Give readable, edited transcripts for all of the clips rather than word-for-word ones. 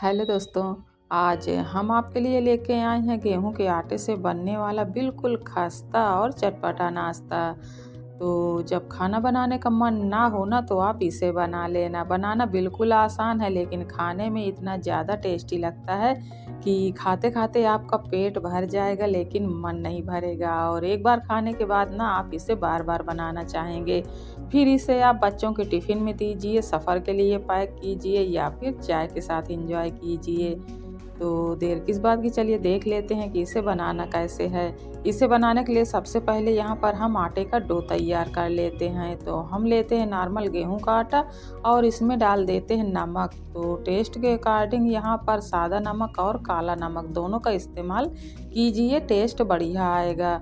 Hello दोस्तों। आज हम आपके लिए लेके आए हैं गेहूं के आटे से बनने वाला बिल्कुल खस्ता और चटपटा नाश्ता। तो जब खाना बनाने का मन ना हो ना तो आप इसे बना लेना। बनाना बिल्कुल आसान है लेकिन खाने में इतना ज़्यादा टेस्टी लगता है कि खाते खाते आपका पेट भर जाएगा लेकिन मन नहीं भरेगा, और एक बार खाने के बाद ना आप इसे बार बार बनाना चाहेंगे। फिर इसे आप बच्चों के टिफ़िन में दीजिए, सफ़र के लिए पैक कीजिए या फिर चाय के साथ एंजॉय कीजिए। तो देर किस बात की, चलिए देख लेते हैं कि इसे बनाना कैसे है। इसे बनाने के लिए सबसे पहले यहाँ पर हम आटे का डो तैयार कर लेते हैं। तो हम लेते हैं नॉर्मल गेहूं का आटा और इसमें डाल देते हैं नमक। तो टेस्ट के अकॉर्डिंग यहाँ पर सादा नमक और काला नमक दोनों का इस्तेमाल कीजिए, टेस्ट बढ़िया आएगा।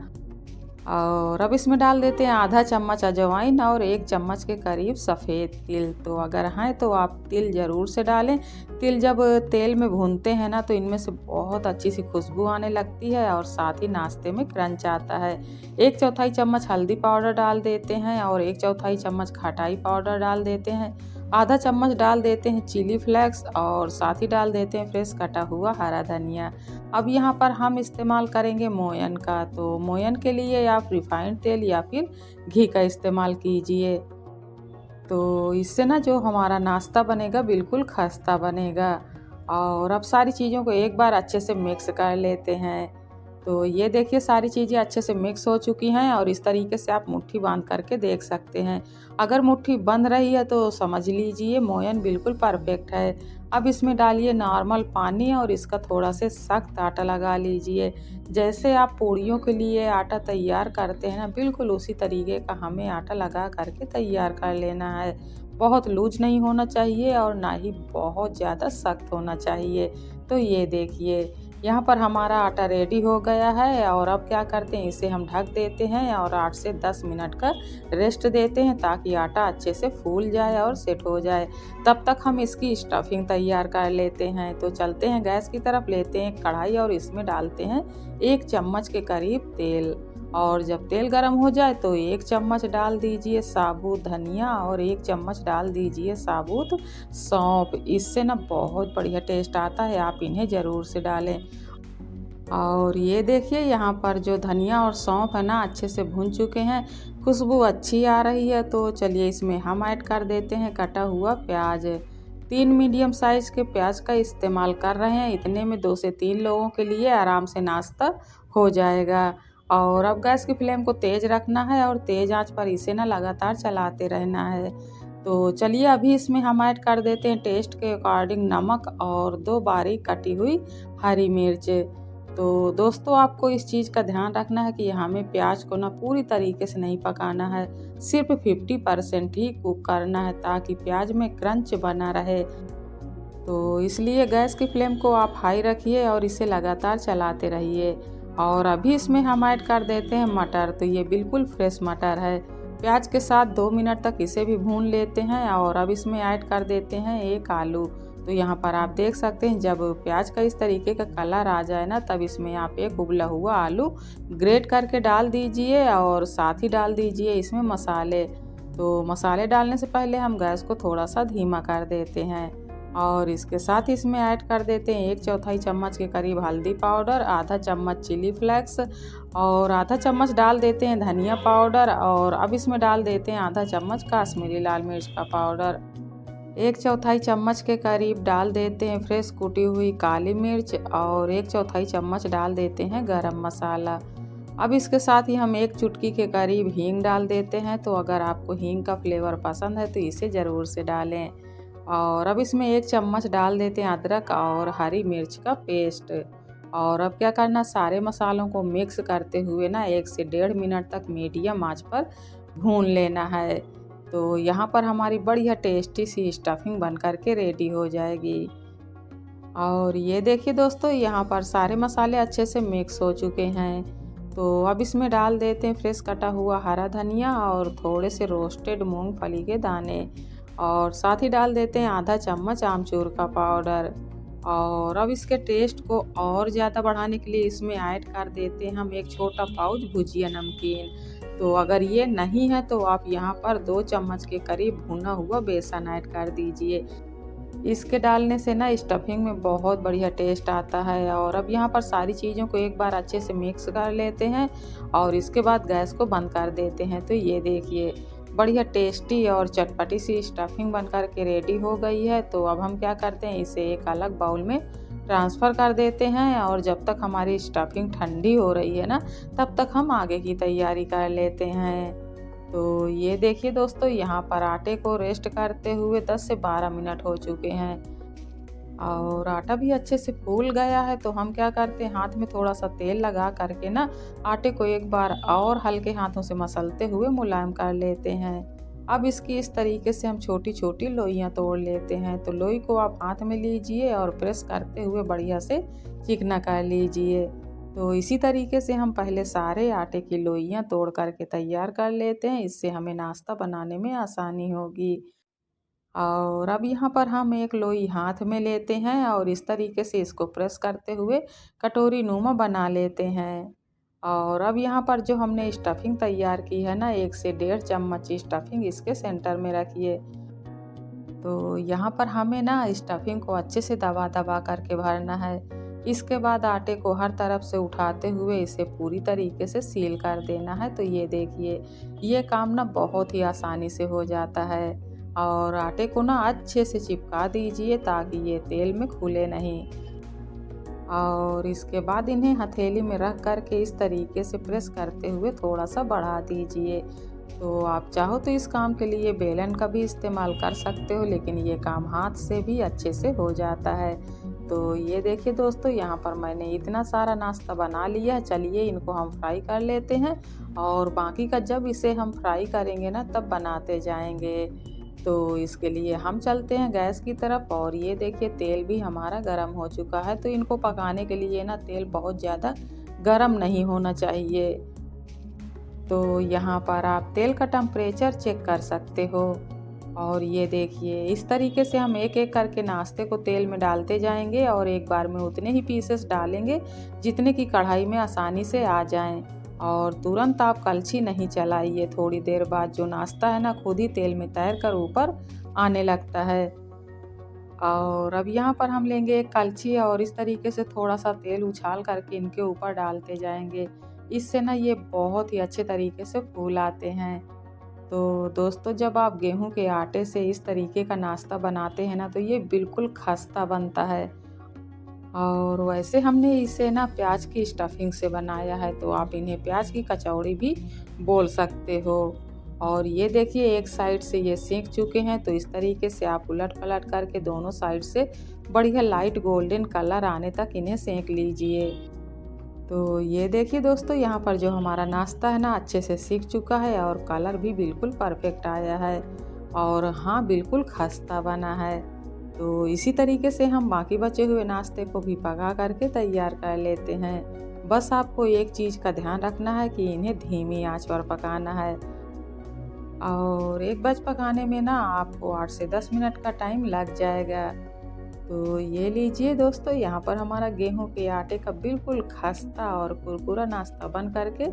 और अब इसमें डाल देते हैं आधा चम्मच अजवाइन और 1 चम्मच के करीब सफ़ेद तिल। तो अगर हैं तो आप तिल ज़रूर से डालें। तिल जब तेल में भूनते हैं ना तो इनमें से बहुत अच्छी सी खुशबू आने लगती है और साथ ही नाश्ते में क्रंच आता है। 1/4 चम्मच हल्दी पाउडर डाल देते हैं और 1/4 चम्मच खटाई पाउडर डाल देते हैं। आधा चम्मच डाल देते हैं चिली फ्लेक्स और साथ ही डाल देते हैं फ्रेश कटा हुआ हरा धनिया। अब यहाँ पर हम इस्तेमाल करेंगे मोयन का। तो मोयन के लिए आप रिफाइंड तेल या फिर घी का इस्तेमाल कीजिए। तो इससे ना जो हमारा नाश्ता बनेगा बिल्कुल खस्ता बनेगा। और अब सारी चीज़ों को एक बार अच्छे से मिक्स कर लेते हैं। तो ये देखिए सारी चीज़ें अच्छे से मिक्स हो चुकी हैं और इस तरीके से आप मुट्ठी बांध करके देख सकते हैं। अगर मुट्ठी बंद रही है तो समझ लीजिए मोयन बिल्कुल परफेक्ट है। अब इसमें डालिए नॉर्मल पानी और इसका थोड़ा से सख्त आटा लगा लीजिए। जैसे आप पूड़ियों के लिए आटा तैयार करते हैं ना, बिल्कुल उसी तरीके का हमें आटा लगा करके तैयार कर लेना है। बहुत लूज नहीं होना चाहिए और ना ही बहुत ज़्यादा सख्त होना चाहिए। तो ये देखिए यहाँ पर हमारा आटा रेडी हो गया है और अब क्या करते हैं, इसे हम ढक देते हैं और 8 से 10 मिनट का रेस्ट देते हैं ताकि आटा अच्छे से फूल जाए और सेट हो जाए। तब तक हम इसकी स्टफिंग तैयार कर लेते हैं। तो चलते हैं गैस की तरफ, लेते हैं कढ़ाई और इसमें डालते हैं 1 चम्मच के करीब तेल। और जब तेल गर्म हो जाए तो 1 चम्मच डाल दीजिए साबुत धनिया और 1 चम्मच डाल दीजिए साबुत सौंफ। इससे ना बहुत बढ़िया टेस्ट आता है, आप इन्हें ज़रूर से डालें। और ये देखिए यहाँ पर जो धनिया और सौंफ है ना अच्छे से भून चुके हैं, खुशबू अच्छी आ रही है। तो चलिए इसमें हम ऐड कर देते हैं कटा हुआ प्याज। 3 मीडियम साइज़ के प्याज का इस्तेमाल कर रहे हैं। इतने में 2 से 3 लोगों के लिए आराम से नाश्ता हो जाएगा। और अब गैस की फ्लेम को तेज़ रखना है और तेज़ आंच पर इसे ना लगातार चलाते रहना है। तो चलिए अभी इसमें हम ऐड कर देते हैं टेस्ट के अकॉर्डिंग नमक और 2 बारीक कटी हुई हरी मिर्च। तो दोस्तों आपको इस चीज़ का ध्यान रखना है कि हमें प्याज को ना पूरी तरीके से नहीं पकाना है, सिर्फ 50% ही कुक करना है ताकि प्याज में क्रंच बना रहे। तो इसलिए गैस की फ्लेम को आप हाई रखिए और इसे लगातार चलाते रहिए। और अभी इसमें हम ऐड कर देते हैं मटर। तो ये बिल्कुल फ्रेश मटर है। प्याज के साथ 2 मिनट तक इसे भी भून लेते हैं और अब इसमें ऐड कर देते हैं 1 आलू। तो यहाँ पर आप देख सकते हैं जब प्याज का इस तरीके का कलर आ जाए ना तब इसमें आप एक उबला हुआ आलू ग्रेट करके डाल दीजिए और साथ ही डाल दीजिए इसमें मसाले। तो मसाले डालने से पहले हम गैस को थोड़ा सा धीमा कर देते हैं और इसके साथ इसमें ऐड कर देते हैं 1/4 चम्मच के करीब हल्दी पाउडर, आधा चम्मच चिली फ्लेक्स और आधा चम्मच डाल देते हैं धनिया पाउडर। और अब इसमें डाल देते हैं आधा चम्मच कश्मीरी लाल मिर्च का पाउडर। 1/4 चम्मच के करीब डाल देते हैं फ्रेश कुटी हुई काली मिर्च और 1/4 चम्मच डाल देते हैं गरम मसाला। अब इसके साथ ही हम 1 चुटकी के करीब हींग डाल देते हैं। तो अगर आपको हींग का फ्लेवर पसंद है तो इसे ज़रूर से डालें। और अब इसमें 1 चम्मच डाल देते हैं अदरक और हरी मिर्च का पेस्ट। और अब क्या करना, सारे मसालों को मिक्स करते हुए ना 1 से 1.5 मिनट तक मीडियम आंच पर भून लेना है। तो यहाँ पर हमारी बढ़िया टेस्टी सी स्टफिंग बन करके रेडी हो जाएगी। और ये देखिए दोस्तों यहाँ पर सारे मसाले अच्छे से मिक्स हो चुके हैं। तो अब इसमें डाल देते हैं फ्रेश कटा हुआ हरा धनिया और थोड़े से रोस्टेड मूंगफली के दाने और साथ ही डाल देते हैं आधा चम्मच आमचूर का पाउडर। और अब इसके टेस्ट को और ज़्यादा बढ़ाने के लिए इसमें ऐड कर देते हैं हम 1 छोटा पाउच भुजिया नमकीन। तो अगर ये नहीं है तो आप यहाँ पर 2 चम्मच के करीब भुना हुआ बेसन ऐड कर दीजिए। इसके डालने से ना स्टफिंग में बहुत बढ़िया टेस्ट आता है। और अब यहाँ पर सारी चीज़ों को एक बार अच्छे से मिक्स कर लेते हैं और इसके बाद गैस को बंद कर देते हैं। तो ये देखिए बढ़िया टेस्टी और चटपटी सी स्टफिंग बनकर के रेडी हो गई है। तो अब हम क्या करते हैं, इसे एक अलग बाउल में ट्रांसफ़र कर देते हैं और जब तक हमारी स्टफिंग ठंडी हो रही है ना, तब तक हम आगे की तैयारी कर लेते हैं। तो ये देखिए दोस्तों, यहाँ पर आटे को रेस्ट करते हुए 10 से 12 मिनट हो चुके हैं और आटा भी अच्छे से फूल गया है। तो हम क्या करते हैं, हाथ में थोड़ा सा तेल लगा करके ना आटे को एक बार और हल्के हाथों से मसलते हुए मुलायम कर लेते हैं। अब इसकी इस तरीके से हम छोटी छोटी लोइयाँ तोड़ लेते हैं। तो लोई को आप हाथ में लीजिए और प्रेस करते हुए बढ़िया से चिकना कर लीजिए। तो इसी तरीके से हम पहले सारे आटे की लोइयाँ तोड़ करके तैयार कर लेते हैं, इससे हमें नाश्ता बनाने में आसानी होगी। और अब यहाँ पर हम एक लोई हाथ में लेते हैं और इस तरीके से इसको प्रेस करते हुए कटोरी नुमा बना लेते हैं। और अब यहाँ पर जो हमने स्टफिंग तैयार की है ना, 1 से 1.5 चम्मच स्टफिंग इसके सेंटर में रखिए। तो यहाँ पर हमें ना स्टफिंग को अच्छे से दबा दबा करके भरना है। इसके बाद आटे को हर तरफ से उठाते हुए इसे पूरी तरीके से सील कर देना है। तो ये देखिए, ये काम ना बहुत ही आसानी से हो जाता है। और आटे को ना अच्छे से चिपका दीजिए ताकि ये तेल में खुले नहीं। और इसके बाद इन्हें हथेली में रख कर के इस तरीके से प्रेस करते हुए थोड़ा सा बढ़ा दीजिए। तो आप चाहो तो इस काम के लिए बेलन का भी इस्तेमाल कर सकते हो, लेकिन ये काम हाथ से भी अच्छे से हो जाता है। तो ये देखिए दोस्तों, यहाँ पर मैंने इतना सारा नाश्ता बना लिया है। चलिए इनको हम फ्राई कर लेते हैं और बाकी का जब इसे हम फ्राई करेंगे ना, तब बनाते जाएंगे। तो इसके लिए हम चलते हैं गैस की तरफ और ये देखिए तेल भी हमारा गर्म हो चुका है। तो इनको पकाने के लिए ना तेल बहुत ज़्यादा गर्म नहीं होना चाहिए। तो यहाँ पर आप तेल का टेम्परेचर चेक कर सकते हो। और ये देखिए इस तरीके से हम एक एक करके नाश्ते को तेल में डालते जाएंगे और एक बार में उतने ही पीसेस डालेंगे जितने की कढ़ाई में आसानी से आ जाएं। और तुरंत आप कलछी नहीं चलाइए, थोड़ी देर बाद जो नाश्ता है ना खुद ही तेल में तैर कर ऊपर आने लगता है। और अब यहाँ पर हम लेंगे एक कलछी और इस तरीके से थोड़ा सा तेल उछाल करके इनके ऊपर डालते जाएंगे। इससे ना ये बहुत ही अच्छे तरीके से फूल आते हैं। तो दोस्तों, जब आप गेहूं के आटे से इस तरीके का नाश्ता बनाते हैं ना, तो ये बिल्कुल खस्ता बनता है। और वैसे हमने इसे ना प्याज की स्टफिंग से बनाया है, तो आप इन्हें प्याज की कचौड़ी भी बोल सकते हो। और ये देखिए एक साइड से ये सेंक चुके हैं, तो इस तरीके से आप उलट पलट करके दोनों साइड से बढ़िया लाइट गोल्डन कलर आने तक इन्हें सेंक लीजिए। तो ये देखिए दोस्तों, यहाँ पर जो हमारा नाश्ता है ना अच्छे से सीख चुका है और कलर भी बिल्कुल परफेक्ट आया है और हाँ बिल्कुल खस्ता बना है। तो इसी तरीके से हम बाकी बचे हुए नाश्ते को भी पका करके तैयार कर लेते हैं। बस आपको एक चीज़ का ध्यान रखना है कि इन्हें धीमी आंच पर पकाना है। और एक बैच पकाने में ना आपको 8 से 10 मिनट का टाइम लग जाएगा। तो ये लीजिए दोस्तों, यहाँ पर हमारा गेहूं के आटे का बिल्कुल खस्ता और कुरकुरा नाश्ता बन करके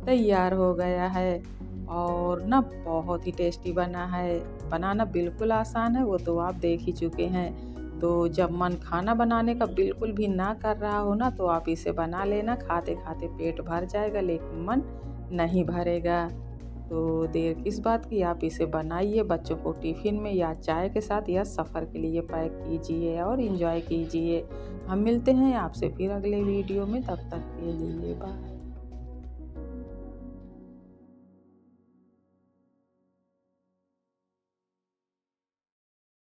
तैयार हो गया है और ना बहुत ही टेस्टी बना है। बनाना बिल्कुल आसान है, वो तो आप देख ही चुके हैं। तो जब मन खाना बनाने का बिल्कुल भी ना कर रहा हो ना, तो आप इसे बना लेना। खाते खाते पेट भर जाएगा लेकिन मन नहीं भरेगा। तो देर किस बात की, आप इसे बनाइए, बच्चों को टिफ़िन में या चाय के साथ या सफ़र के लिए पैक कीजिए और एंजॉय कीजिए। हम मिलते हैं आपसे फिर अगले वीडियो में, तब तक के लिए बाय।